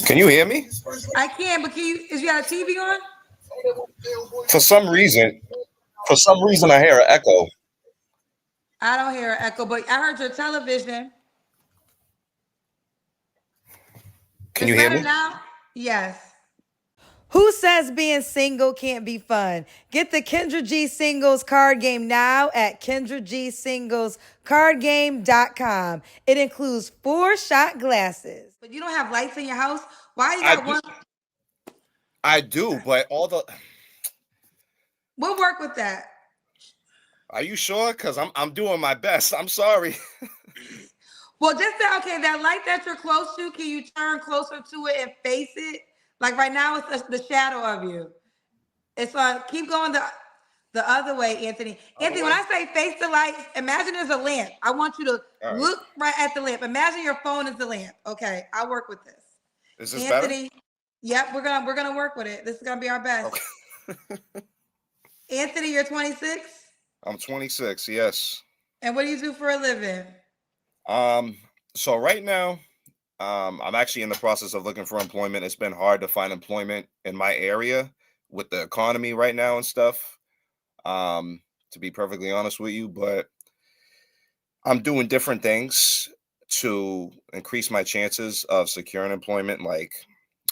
Can you hear me? I can, but can you? Is you got a TV on? For some reason, I hear an echo. I don't hear an echo, but I heard your television. Can It's you hear better me? now. Yes. Who says being single can't be fun? Get the Kendra G Singles card game now at KendraGSinglesCardGame.com. It includes 4 shot glasses. But you don't have lights in your house. Why you I got do, one? I do, but all the. We'll work with that. Are you sure? Cause I'm doing my best. I'm sorry. Well, just say, okay, that light that you're close to, can you turn closer to it and face it? Like right now, it's the shadow of you. It's on. Keep going the other way, Anthony. Other Anthony, when way. I say face the light, imagine there's a lamp. I want you to All right. look right at the lamp. Imagine your phone is the lamp. Okay, I'll work with this. Is this better? Anthony, yep, we're gonna work with it. This is gonna be our best. Okay. Anthony, you're 26, I'm 26. Yes. and what do you do for a living? Um. So right now, I'm actually in the process of looking for employment. It's been hard to find employment in my area with the economy right now and stuff. To be perfectly honest with you, but I'm doing different things to increase my chances of securing employment. Like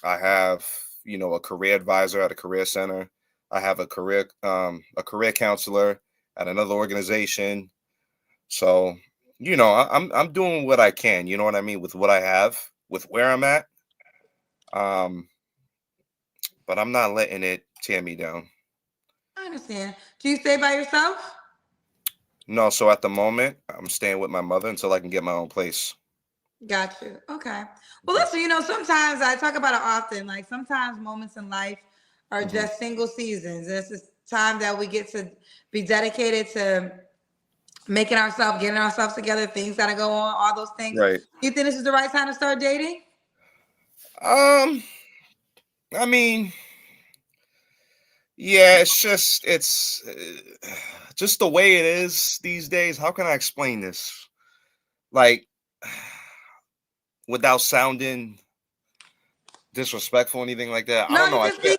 I have, a career advisor at a career center. I have a career counselor at another organization. So, I'm doing what I can, you know what I mean, with what I have, with where I'm at. Um, but I'm not letting it tear me down. I understand. Do you stay by yourself? No, so at the moment, I'm staying with my mother until I can get my own place. Got you. Okay. Well, listen, sometimes I talk about it often. Like sometimes moments in life are Hmm. just single seasons. This is time that we get to be dedicated to getting ourselves together, things gotta go on, all those things. Right. You think this is the right time to start dating? Um, I mean, yeah, it's just the way it is these days. How can I explain this? Like, without sounding disrespectful or anything like that. I No, don't know. you I can feel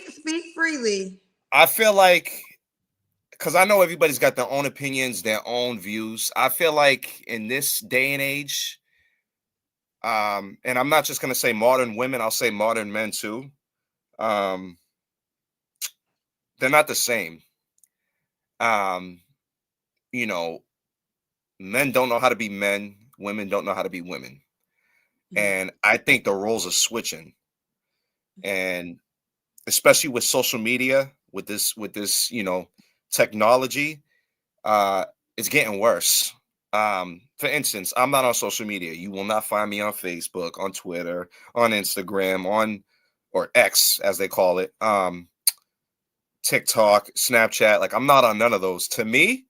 speak freely. I feel like because I know everybody's got their own opinions, their own views. I feel like in this day and age, and I'm not just gonna say modern women, I'll say modern men too. Um, they're not the same. Um, you know, men don't know how to be men, women don't know how to be women. Mhm. And I think the roles are switching. And especially with social media, with this, technology, uh, it's getting worse. For instance, I'm not on social media. You will not find me on Facebook, on Twitter, on Instagram, on or X as they call it, TikTok, Snapchat. Like I'm not on none of those. To me,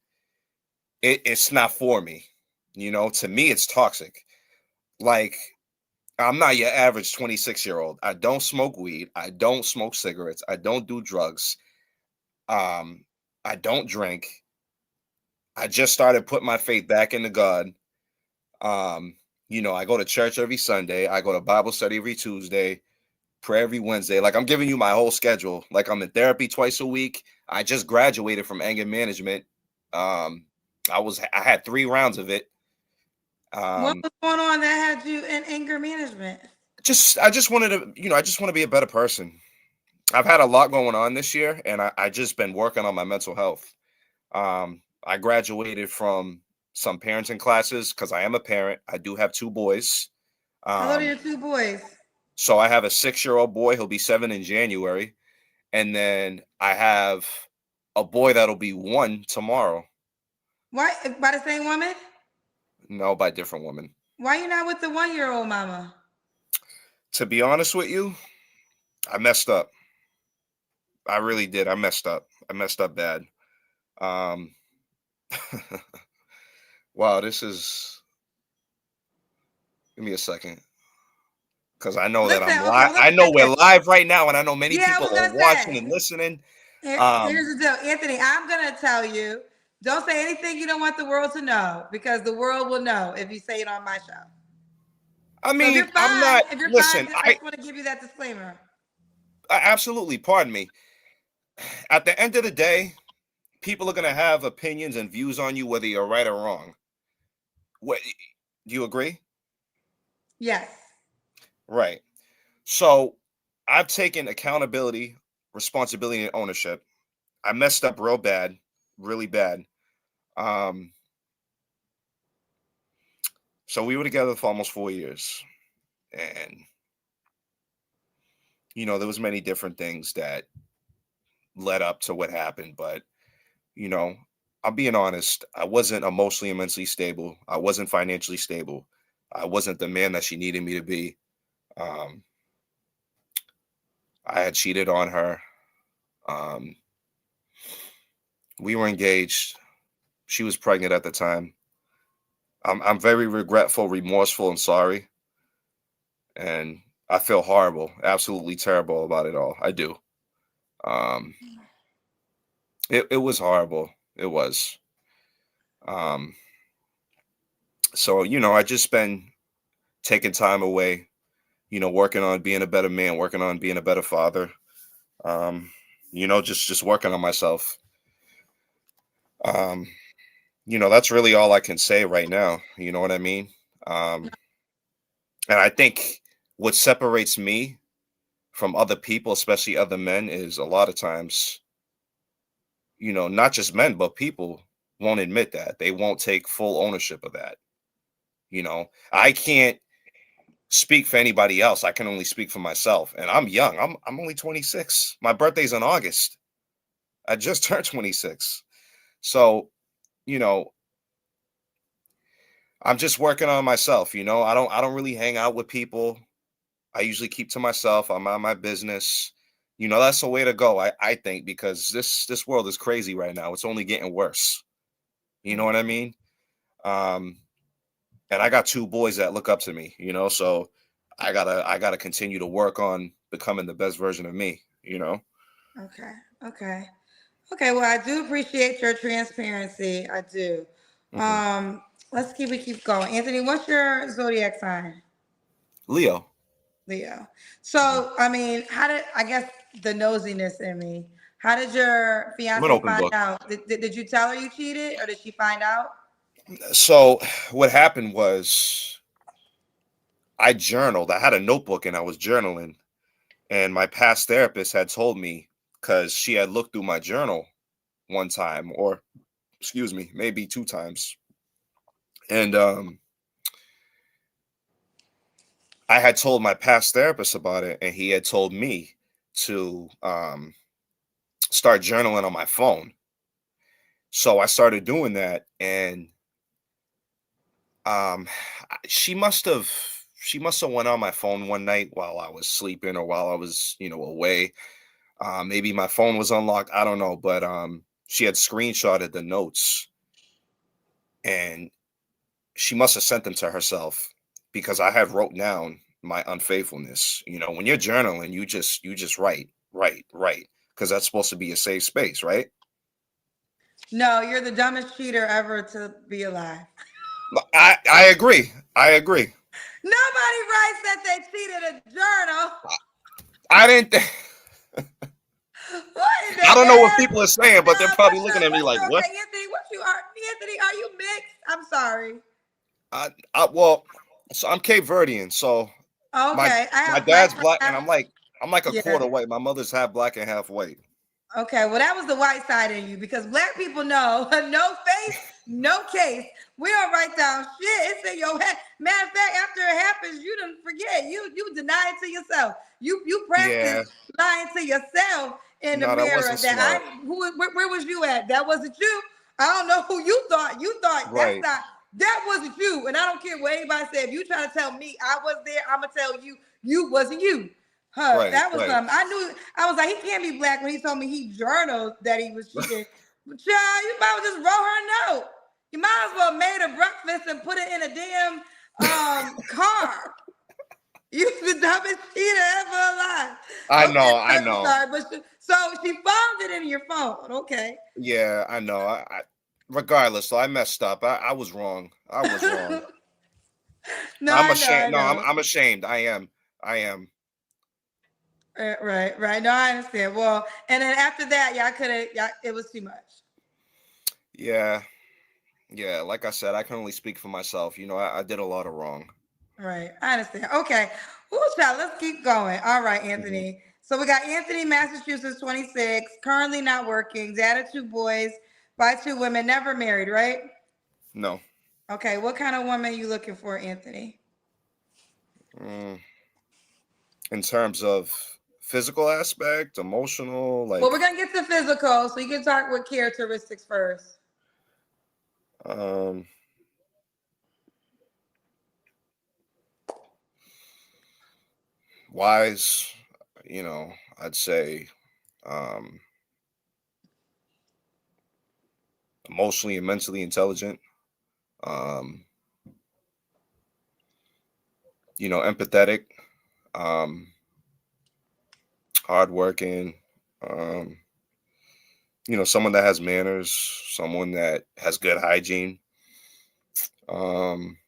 it's not for me. To me, it's toxic. Like I'm not your average 26-year-old. I don't smoke weed. I don't smoke cigarettes. I don't do drugs. Um, I don't drink. I just started putting my faith back into God. Um, I go to church every Sunday. I go to Bible study every Tuesday, pray every Wednesday. Like I'm giving you my whole schedule. Like I'm in therapy twice a week. I just graduated from anger management. Um, I had 3 rounds of it. What Um, was going on that had you in anger management? I just wanted to, I just want to be a better person. I've had a lot going on this year, and I just been working on my mental health. I graduated from some parenting classes because I am a parent. I do have 2 boys. How old are Um, your two boys? so I have a 6-year-old boy. He'll be 7 in January, and then I have a boy that'll be 1 tomorrow. Why by the same woman? No, by different women. Why you not with the 1-year-old mama? To be honest with you, I messed up. I really did. I messed up. I messed up bad. Um, wow, this is. Give me a second. Because I know that Listen, I'm okay, live. well, let I me know say we're this. live right now, and I know many Yeah, I people was are gonna watching and say. listening. Um, Here's the deal, Anthony. I'm gonna tell you. Don't say anything you don't want the world to know because the world will know if you say it on my show. I So mean, I'm not. if you're fine, Listen, I just want to give you that disclaimer. absolutely. Pardon me. At the end of the day, people are gonna have opinions and views on you, whether you're right or wrong. What do you agree? Yes. Right. So I've taken accountability, responsibility, and ownership. I messed up real bad, really bad. Um, so we were together for almost 4 years, and there was many different things that led up to what happened. But you know, I'm being honest. I wasn't emotionally and mentally stable. I wasn't financially stable. I wasn't the man that she needed me to be. Um, I had cheated on her. Um, we were engaged. She was pregnant at the time. I'm very regretful, remorseful, and sorry. And I feel horrible, absolutely terrible about it all. I do. Um, it was horrible. It was. Um, so I just been taking time away, working on being a better man, working on being a better father. Um, just working on myself. Um, that's really all I can say right now. You know what I mean? Um, and I think what separates me from other people, especially other men, is a lot of times, not just men, but people won't admit that. They won't take full ownership of that. I can't speak for anybody else. I can only speak for myself. And I'm young. I'm only 26. My birthday's in August. I just turned 26. So, you know, I'm just working on myself, I don't really hang out with people. I usually keep to myself. I'm on my business. That's the way to go, I think, because this world is crazy right now. It's only getting worse. You know what I mean? Um, and I got two boys that look up to me, so I gotta continue to work on becoming the best version of me. Okay. Okay. Okay. Well, I do appreciate your transparency. I do. Hmm. Um, we keep going. Anthony, what's your zodiac sign? Leo. Leo. Hmm. So, I mean, how did I guess the nosiness in me? How did your I'm an fiance open find book. out? Did you tell her you cheated, or did she find out? So what happened was I journaled. I had a notebook and I was journaling. And my past therapist had told me, because she had looked through my journal one time, or excuse me, maybe two times. And I had told my past therapist about it, and he had told me to start journaling on my phone. So I started doing that, and um, she must have went on my phone one night while I was sleeping or while I was away. Maybe my phone was unlocked. I don't know, but she had screenshotted the notes, and she must have sent them to herself because I had wrote down my unfaithfulness. When you're journaling, you just write, because that's supposed to be a safe space, right? No, you're the dumbest cheater ever to be alive. I agree. I agree. Nobody writes that they cheated a journal. I didn't. What in the I don't know what hell? people are saying, but they're No, probably looking at me like, "What?" okay, Anthony, Anthony, are you mixed? I'm sorry. Well, so I'm Cape Verdean, so my Okay, I my have dad's black black, and friends. I'm like a Yeah. quarter white. My mother's half black and half white. Okay, well, that was the white side in you because black people know no face, no case. We don't write down shit. It's in your head. Matter of fact, after it happens, you don't forget. You deny it to yourself. You practice Yeah, lying to yourself in the no, that mirror. wasn't smart. Where was you at? That wasn't you. I don't know who you thought. You thought Right, that wasn't you. And I don't care what anybody said. If you try to tell me I was there, I'm gonna tell you you wasn't you. Huh, right, that was right. something. I knew. I was like, he can't be black when he told me he journaled that he was cheating. But child, you might as well just wrote her a note. You might as well made a breakfast and put it in a damn car. You the dumbest cheater ever alive. I Okay, know, I I'm know. sorry, but so she found it in your phone. Okay. Yeah, I know. Regardless, so I messed up. I was wrong. I was wrong. No, I'm I know, I ashamed. No, know. I'm ashamed. I am. I am. Right, right. No, I understand. Well, and then after that, y'all could have, y'all, it was too much. Yeah. Yeah. Like I said, I can only speak for myself. I did a lot of wrong. Right. I understand. Okay. Ooh, child, let's keep going. All right, Mhm. Anthony. So we got Anthony, Massachusetts, 26, currently not working, dad of two boys, by two women, never married, right? No. Okay. What kind of woman you looking for, Anthony? Mm. In terms of physical aspect, emotional, Well, like, we're gonna get to physical, so you can talk with characteristics first. um, wise, I'd say, um, emotionally and mentally intelligent, um, empathetic, um, hardworking, um, someone that has manners, someone that has good hygiene. Um,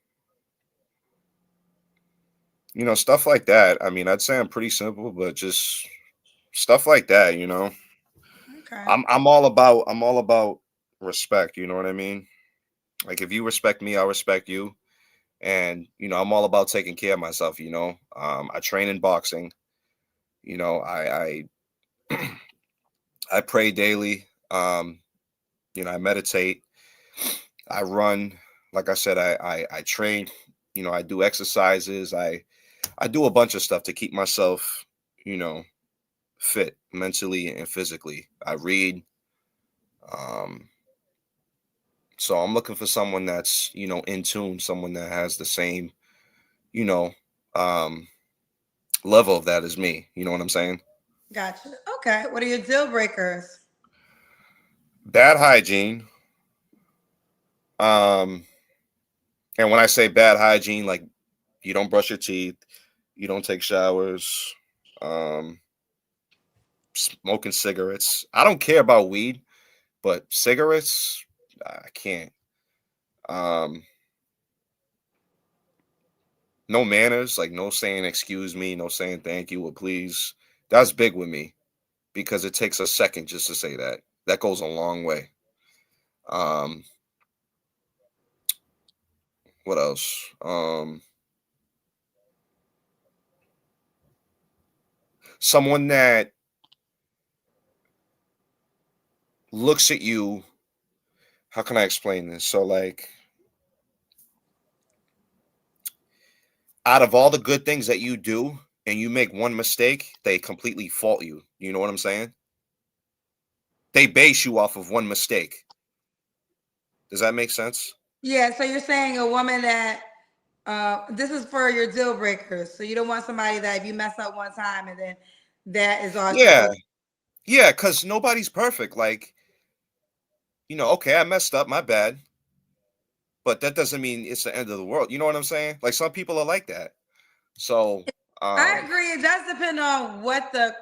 stuff like that. I mean, I'd say I'm pretty simple, but just stuff like that. Okay. I'm all about respect, you know what I mean? Like if you respect me, I'll respect you. And I'm all about taking care of myself. I train in boxing. I I pray daily. I meditate. I run. Like I said, I train. I do exercises. I do a bunch of stuff to keep myself, you know, fit mentally and physically. I read. Um, so I'm looking for someone that's, in tune, someone that has the same, you know, um, level of that as me. You know what I'm saying? Gotcha. Okay. What are your deal breakers? Bad hygiene. Um, and when I say bad hygiene, like you don't brush your teeth, you don't take showers, um, smoking cigarettes. I don't care about weed, but cigarettes, I can't. Um, no manners, like no saying excuse me, no saying thank you or please. That's big with me because it takes a second just to say that. That goes a long way. Um, what else? Someone that looks at you. How can I explain this? So, like, out of all the good things that you do and you make one mistake, they completely fault you. You know what I'm saying? They base you off of one mistake. Does that make sense? Yeah. So you're saying a woman that this is for your deal breakers. So you don't want somebody that if you mess up one time and then that is all she Yeah. goes. Yeah. Cause nobody's perfect. Like, okay, I messed up, my bad. But that doesn't mean it's the end of the world. You know what I'm saying? Like some people are like that. So, I um, agree. It does depend on what the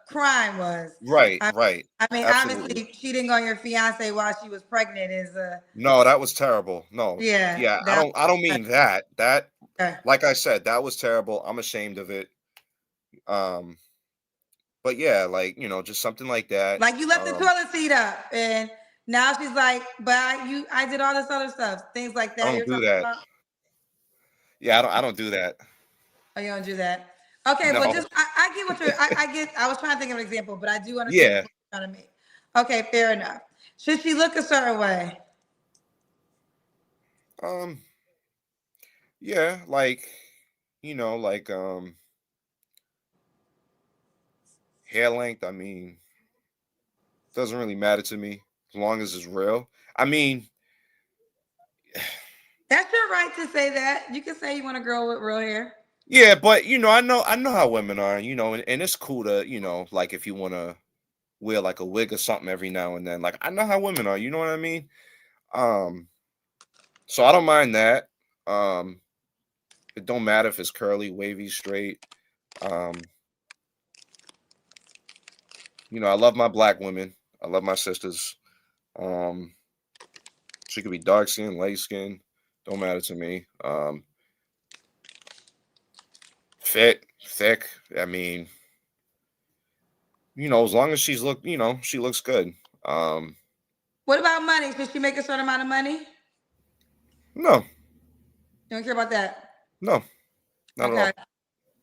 crime was. right, I, right. I mean, Absolutely. obviously, cheating on your fiance while she was pregnant is No, that was terrible. No. yeah, Yeah, I that don't I don't mean that. That uh, like I said, that was terrible. I'm ashamed of it. Um, but yeah, like, just something like that. like you left the toilet seat up, and now she's like, "But I did all this other stuff, things like I that." don't You're do talking that. about. Yeah, I don't do that. Oh, you don't do that. Okay, well, No. just I get what you're. I get. I was trying to think of an example, but I do understand the Yeah. point you're trying to make. Okay, fair enough. Should she look a certain way? Um, yeah, like, like hair length, I mean, doesn't really matter to me as long as it's real. I mean, That's your right to say that. You can say you want a girl with real hair. yeah, but I know how women are, and it's cool to, like if you want to wear like a wig or something every now and then. Like I know how women are, you know what I mean? Um, so I don't mind that. Um, it don't matter if it's curly, wavy, straight. Um, I love my black women. I love my sisters. Um, she could be dark skin, light skin. Don't matter to me. Fit, thick. I mean, as long as she looks good. Um, What about money? Should she make a certain amount of money? You no, don't care about that. no, not at Okay. all.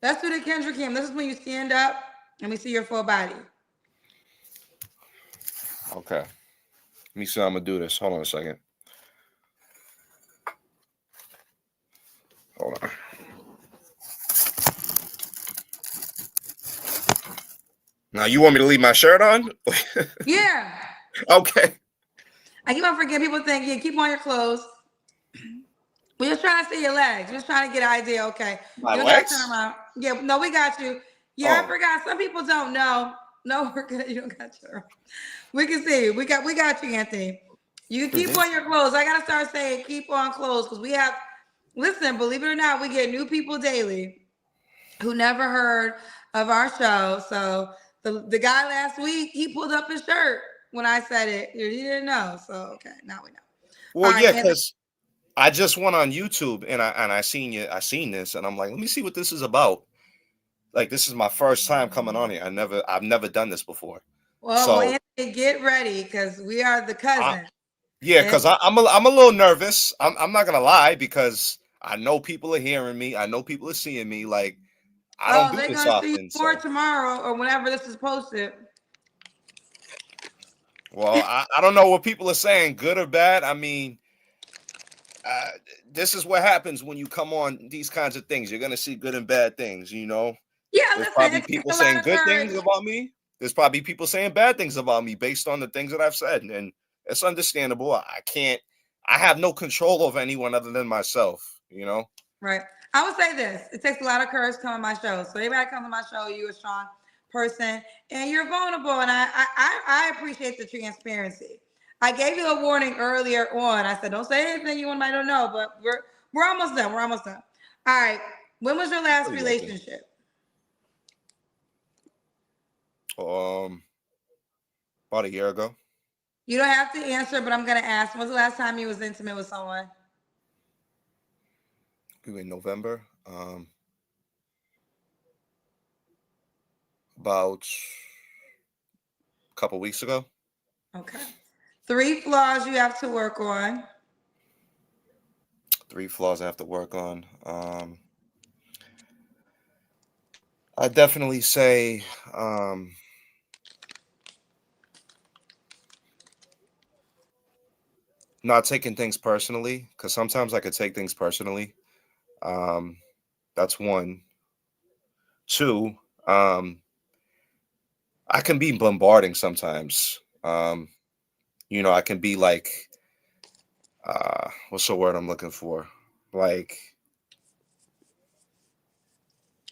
Let's do the Kendra Kim. This is when you stand up and we see your full body. Okay. Let me see how I'm gonna do this. Hold on a second. Hold on. Now you want me to leave my shirt on? Yeah. Okay. I keep on forgetting. People think, yeah, keep on your clothes. We're just trying to see your legs. We're just trying to get an idea. Okay. My You don't got to turn legs? around. Yeah, no, we got you. Yeah, I Oh, forgot. Some people don't know. No, we're good. You don't got to turn around. We can see. We got you, Anthony. You can keep mhm. on your clothes. I gotta start saying keep on clothes because we have listen, believe it or not, we get new people daily who never heard of our show. So the guy last week, he pulled up his shirt when I said it. He didn't know. So okay, now we know. All Well, right, yeah, Anthony. because I just went on YouTube and I seen this and I'm like, let me see what this is about. Like this is my first time coming on here. I've never done this before. Well, So Anthony, get ready because we are the I cousin. yeah, And because I'm a little nervous. I'm not gonna lie because I know people are hearing me. I know people are seeing me. Like I don't oh, do they're this gonna see you often. more So tomorrow or whenever this is posted. well, I don't know what people are saying, good or bad. I mean, uh, this is what happens when you come on these kinds of things. You're gonna see good and bad things. Yeah, There's listen, probably it takes people a lot saying of good things courage. about me. There's probably people saying bad things about me based on the things that I've said, and it's understandable. I have no control over anyone other than myself. Right. I would say this: it takes a lot of courage to come on my show. So anybody comes on my show, you're a strong person and you're vulnerable, and I appreciate the transparency. I gave you a warning earlier on. I said, don't say anything you might don't know, but we're almost done. We're almost done. All right. When was your last Pretty joking. relationship? About a year ago, You don't have to answer, but I'm gonna ask. When was the last time you was intimate with someone? we were in November. About a couple weeks ago. Okay. 3 flaws you have to work on. 3 flaws I have to work on. I definitely say not taking things personally because sometimes I could take things personally. Um, that's one. Two, I can be bombarding sometimes. I can be like, what's the word I'm looking for? Like,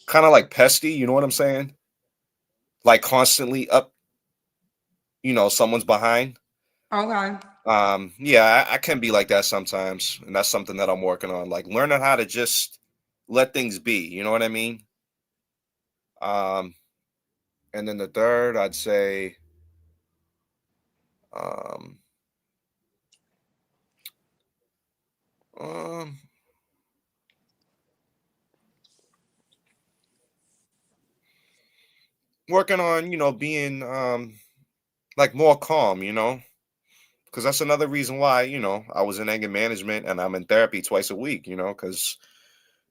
kind of like pesty. You know what I'm saying? Like constantly up. Someone's behind. Okay. Yeah, I can be like that sometimes, and that's something that I'm working on. Like learning how to just let things be. You know what I mean? Um, and then the third, I'd say, um, um, working on being like more calm. Because that's another reason why I was in anger management and I'm in therapy twice a week. Because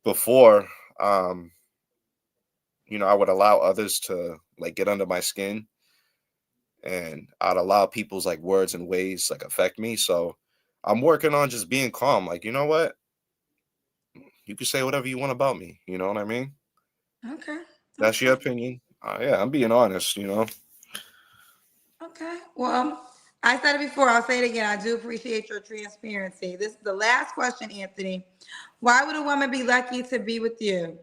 before, um, I would allow others to like get under my skin and I'd allow people's like words and ways like affect me. So I'm working on just being calm. Like, you know what? You can say whatever you want about me. You know what I mean? Okay. That's your Okay. opinion. Yeah, I'm being honest. Okay. Well, I said it before. I'll say it again. I do appreciate your transparency. This is the last question, Anthony. Why would a woman be lucky to be with you?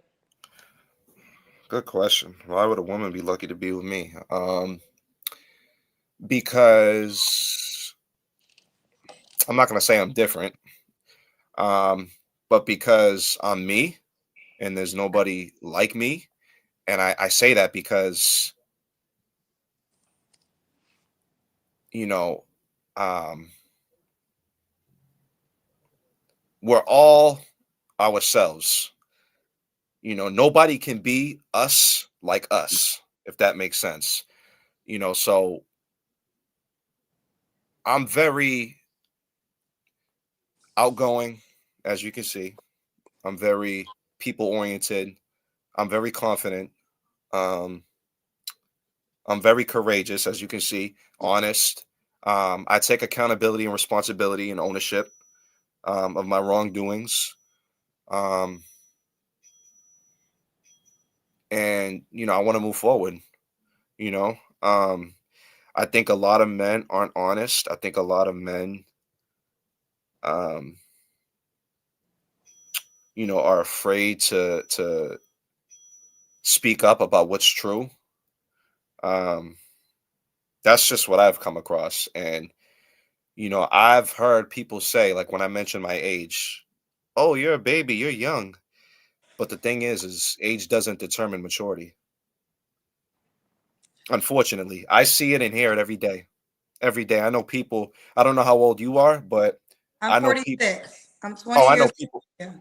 Good question. Why would a woman be lucky to be with me? Because I'm not gonna say I'm different. Um, but because I'm me and there's nobody like me, and I say that because you know, um, we're all ourselves. Nobody can be us like us, if that makes sense. So I'm very outgoing, as you can see. I'm very people oriented. I'm very confident. Um, I'm very courageous, as you can see, honest. I take accountability and responsibility and ownership of my wrongdoings. Um, and, I want to move forward, you know. I think a lot of men aren't honest. I think a lot of men, um, are afraid to speak up about what's true. Um, that's just what I've come across. And, I've heard people say, like when I mention my age, oh, you're a baby, you're young. But the thing is age doesn't determine maturity. Unfortunately, I see it and hear it every day. Every day. I know people, I don't know how old you are, but I'm I know people. 46. I'm Oh, 20 I know years. people. Yeah.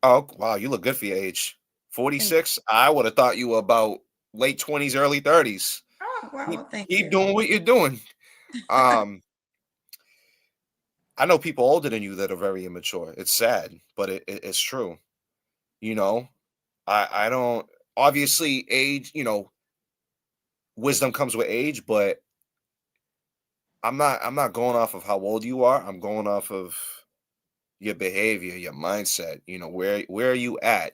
Oh, wow, you look good for your age. Thank you. 46, I would have thought you were about late 20s, early 30s. Oh, wow. Keep Well, thank keep you. doing what you're doing. Um, I know people older than you that are very immature. It's sad, but it's true. You know, I don't obviously age, wisdom comes with age, but I'm not going off of how old you are. I'm going off of your behavior, your mindset, where are you at,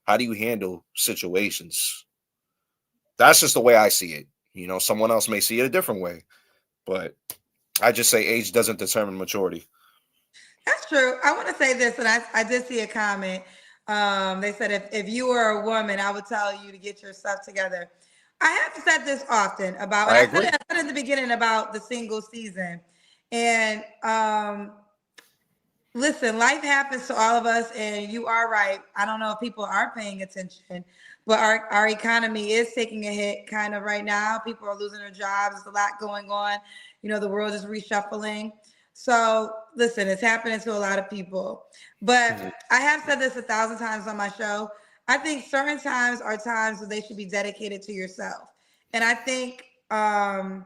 How do you handle situations? That's just the way I see it. Someone else may see it a different way, but I just say age doesn't determine maturity. That's true. I want to say this, and I did see a comment. They said if you were a woman, I would tell you to get your stuff together. I have said this often about, and I agree. I said in the beginning about the single season. And listen, life happens to all of us, and you are right. I don't know if people are paying attention, but our economy is taking a hit kind of right now. People are losing their jobs. There's a lot going on. The world is reshuffling. So listen, it's happening to a lot of people. But Mhm. I have said this 1,000 times on my show. I think certain times are times where they should be dedicated to yourself. And I think I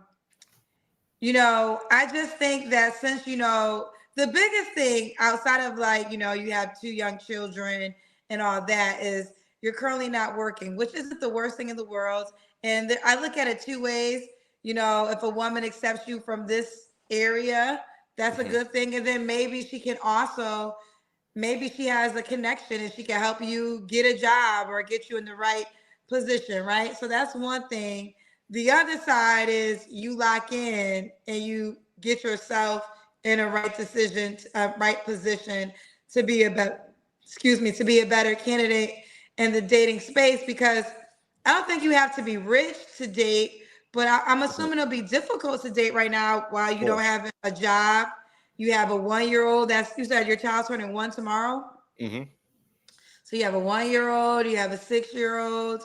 just think that since, the biggest thing outside of like, you have two young children and all that is you're currently not working, which isn't the worst thing in the world. And I look at it two ways. If a woman accepts you from this area, that's a Mhm. good thing. And then maybe she has a connection and she can help you get a job or get you in the right position, right? So that's one thing. The other side is you lock in and you get yourself in a right position to be a better, to be a better candidate in the dating space, because I don't think you have to be rich to date, but I'm Mhm. assuming it'll be difficult to date right now while Of you don't course. have a job. You have a 1 year old. You said your child's turning one tomorrow. Hmm. So you have a 1 year old, you have a 6 year old.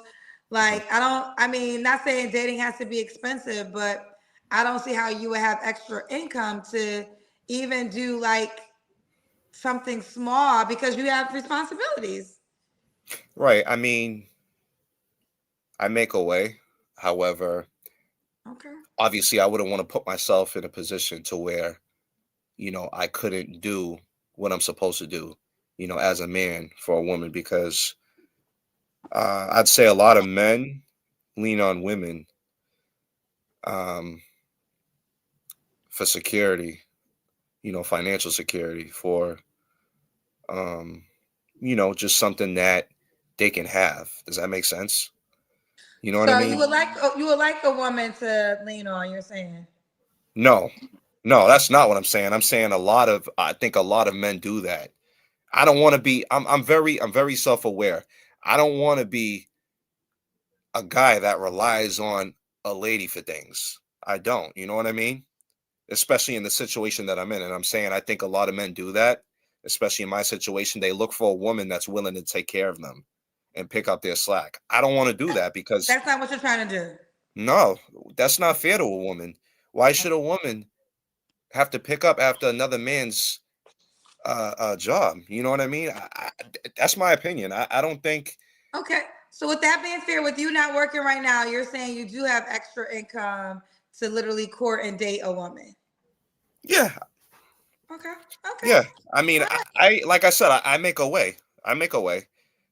Hmm. I mean, not saying dating has to be expensive, but I don't see how you would have extra income to even do like something small because you have responsibilities. Right. I mean, I make a way. However, Okay. obviously, I wouldn't want to put myself in a position to where, I couldn't do what I'm supposed to do, as a man for a woman, because I'd say a lot of men lean on women um, for security, financial security, for, um, just something that they can have. Does that make sense? You know what I So mean? you would like a woman to lean on, you're saying. No, no, that's not what I'm saying. I'm saying I think a lot of men do that. I don't want to be, I'm very self-aware. I don't want to be a guy that relies on a lady for things. I don't, you know what I mean? Especially in the situation that I'm in. And I'm saying I think a lot of men do that, especially in my situation. They look for a woman that's willing to take care of them and pick up their slack. I don't want to do that because That's not what you're trying to do. no, that's not fair to a woman. Why should a woman have to pick up after another man's job. You know what I mean? That's my opinion. I don't think. Okay. So with that being fair, with you not working right now, you're saying you do have extra income to literally court and date a woman. Yeah, Okay. Okay. yeah. I mean, All right. I like I said, I make a way. I make a way,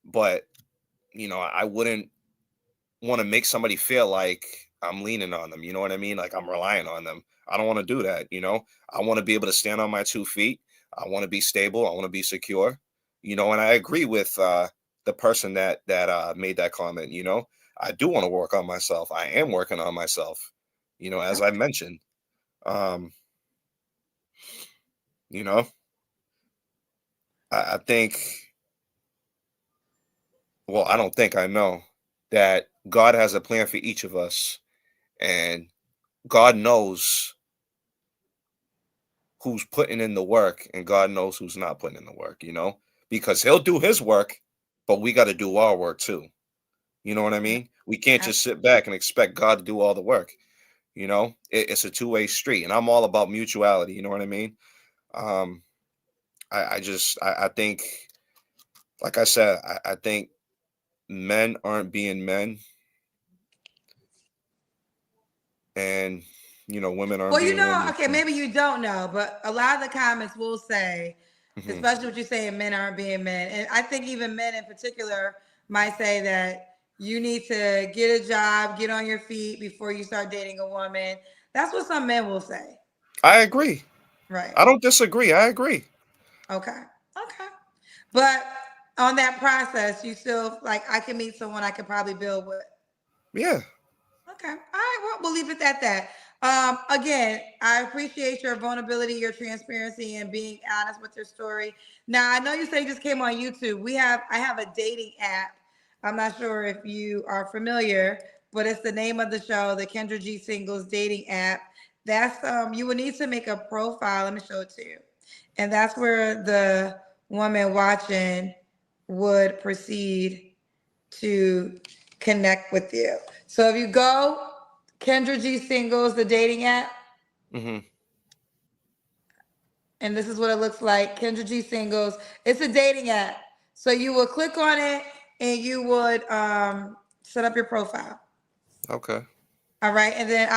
but I wouldn't want to make somebody feel like I'm leaning on them. You know what I mean? Like I'm relying on them. I don't want to do that. I want to be able to stand on my 2 feet. I want to be stable. I want to be secure. And I agree with the person that made that comment. I do want to work on myself. I am working on myself. As I mentioned. Um, you know, I think. Well, I don't think I know that God has a plan for each of us, and God knows who's putting in the work and God knows who's not putting in the work, because he'll do his work, but we got to do our work too. You know what I mean? We can't just sit back and expect God to do all the work. It's a two-way street, and I'm all about mutuality. You know what I mean? Um, I think, like I said, I think men aren't being men, and women aren't Well, being women. okay, maybe you don't know, but a lot of the comments will say, Mhm. especially what you're saying, men aren't being men. And I think even men in particular might say that you need to get a job, get on your feet before you start dating a woman. That's what some men will say. I agree. Right. I don't disagree. I agree. Okay. Okay. But on that process, you still like I can meet someone I could probably build with. Yeah. Okay. All right. Well, we'll leave it at that. Again, I appreciate your vulnerability, your transparency, and being honest with your story. Now, I know you say you just came on YouTube. I have a dating app. I'm not sure if you are familiar, but it's the name of the show, the Kendra G Singles Dating App. That's you would need to make a profile. Let me show it to you. And that's where the woman watching would proceed to connect with you. So if you go Kendra G Singles, the dating app, Hmm. and this is what it looks like. Kendra G Singles. It's a dating app. So you will click on it and you would set up your profile. Okay. All right, and then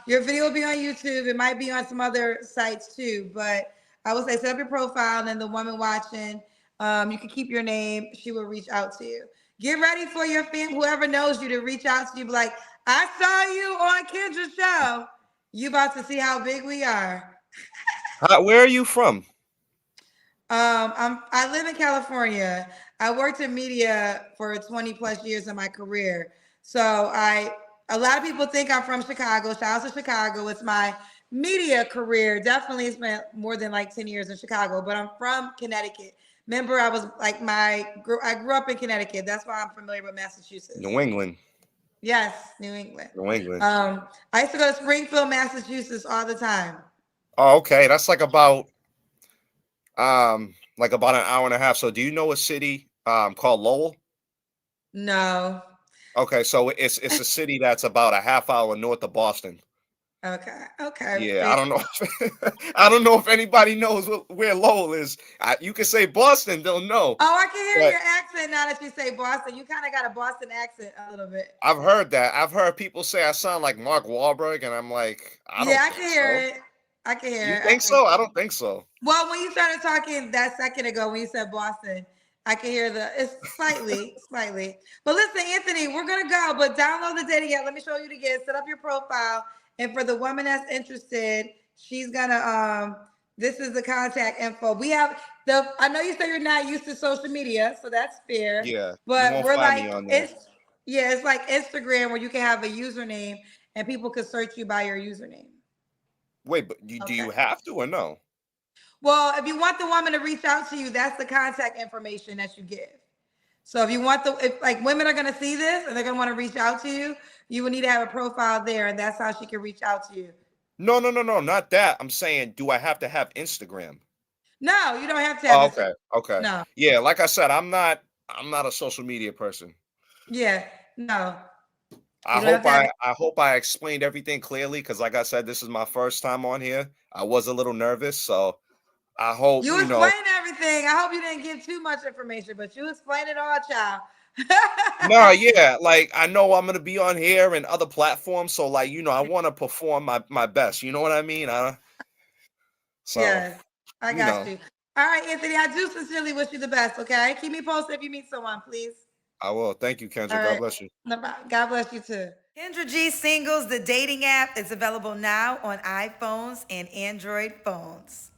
your video will be on YouTube. It might be on some other sites too, but I would say set up your profile, and then the woman watching, you can keep your name. She will reach out to you. Get ready for your whoever knows you to reach out to you. Be like, I saw you on Kendra's show. You about to see how big we are. Where are you from? I live in California. I worked in media for 20 plus years in my career. So a lot of people think I'm from Chicago. Shout out to Chicago. It's my media career. Definitely spent more than like 10 years in Chicago, but I'm from Connecticut. Remember, I was like I grew up in Connecticut. That's why I'm familiar with Massachusetts. New England. Yes, New England. New England. I used to go to Springfield, Massachusetts all the time. Oh, okay. That's like about an hour and a half. So do you know a city called Lowell? No. Okay, so it's a city that's about a half hour north of Boston. Okay. Okay. Yeah, I don't know. I don't know if anybody knows where Lowell is. You can say Boston, they'll know. Oh, I can hear But your accent now that you say Boston. You kind of got a Boston accent a little bit. I've heard that. I've heard people say I sound like Mark Wahlberg, and I'm like, I don't Yeah, I think can hear so. it. I can hear You it. think so? I don't think so. Well, when you started talking that second ago, when you said Boston, I can hear it's slightly, slightly. But listen, Anthony, we're gonna go. But download the dating app. Let me show you it again. Set up your profile, and for the woman that's interested, she's gonna This is the contact info. We have I know you say you're not used to social media, so that's fair. Yeah, you But won't we're find like me on there. it's like Instagram where you can have a username and people can search you by your username. Wait, but do you have to or no? Well, if you want the woman to reach out to you, that's the contact information that you give. So if you want if like women are gonna see this and they're gonna want to reach out to you, you will need to have a profile there, and that's how she can reach out to you. No, not that. I'm saying, do I have to have Instagram? No, you don't have to Oh, have Instagram. okay. No. Yeah, like I said, I'm not a social media person. Yeah. No. I You don't have hope to have I hope I explained everything clearly because, like I said, this is my first time on here. I was a little nervous, so I hope, You you know, explained everything. I hope you didn't give too much information, but you explained it all, child. no, yeah, like I know I'm gonna be on here and other platforms, so like, you know, I want to perform my best. You know what I mean? So, Yes, I you got know, you. All right, Anthony, I do sincerely wish you the best, okay? Keep me posted if you meet someone, please. I will. Thank you, All Kendra. God right. bless you. No problem. God bless you too. Kendra G Singles, the dating app, is available now on iPhones and Android phones.